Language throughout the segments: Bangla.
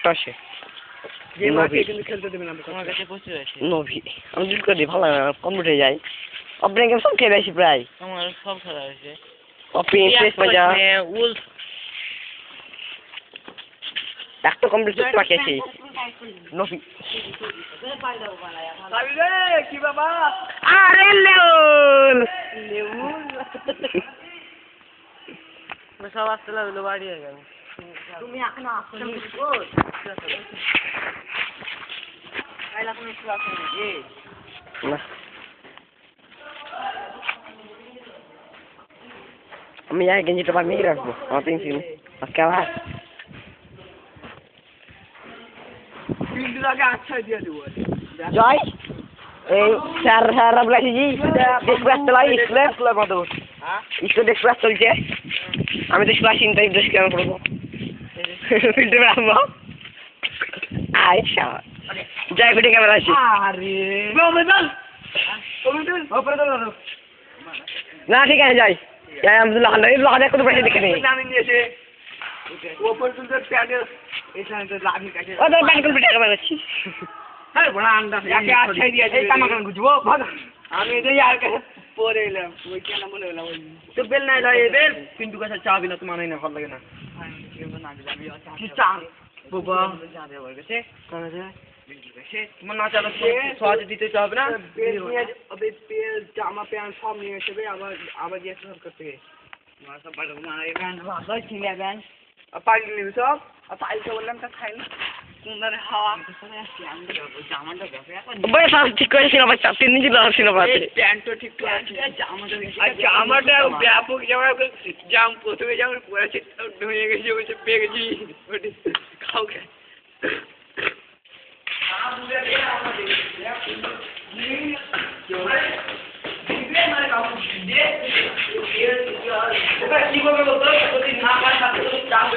একটা আছে কিন্তু খেলতে দেবে না আমার কাছে প্রচুর আছে নভি আমি ডিলিট করে দিই ভালো লাগে না কম্পিউটারে যাই অপেন গেম সব খেলে আসি প্রায় আমার সব খেলা আছে অপেন শেষ মজা উল একটা কম্পিউটার বাকি আছে নভি কি বাবা আরে লেউল সব আসতে লাগলো বাড়ি হয়ে গেল তুমি এখন আসছো না আমি যাই গেঞ্জিটা বানিয়ে রাখবো আমার পেন্সিল আজকে আবার আগে আচ্ছা দিয়ে দেবো জয় এই স্যার স্যাররা বলেছি জি এক্সপ্রেস চালাই এক্সপ্রেস মতো স্কুল এক্সপ্রেস চলছে আমি তো ক্লাস ইন টাইম ড্রেস কেন করবো ফিল্ডে বেড়াবো আচ্ছা জয় ফিটে ক্যামেরা আছে না ঠিক আছে যাই যাই আলহামদুলিল্লাহ আল্লাহ কত পয়সা দেখে নেই আমি পরে এলাম ওই কেন মনে হলাম তো বেল নাই বেল কিন্তু কাছে চা বিনা তো মানাই না ভালো লাগে না চা বাবা তোমার না চালাচ্ছে সহজে দিতে চাবে না জামা প্যান্ট সব নিয়ে এসে আবার আবার দিয়ে সরকার থেকে পাইল নিবি সব আর পাইলটা বললাম তা খাই না সুন্দর হাওয়া জামাটা ঠিক করে সিনেমা চাপতে নিয়ে দিল সিনেমা প্যান্টও ঠিক আছে জামাটা ব্যাপক জামা জাম প্রথমে যেমন পরেছে ঢুয়ে গেছে বলছে পেয়ে গেছি খাও খাই কি করবে বলতো যদি না পায় তাহলে চাপ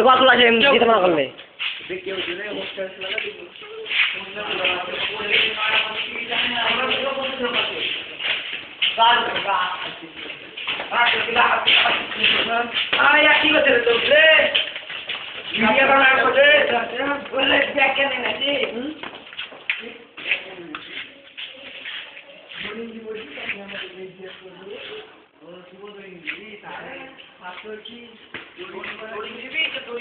কত আছে দিতে না করলে কি করতে তো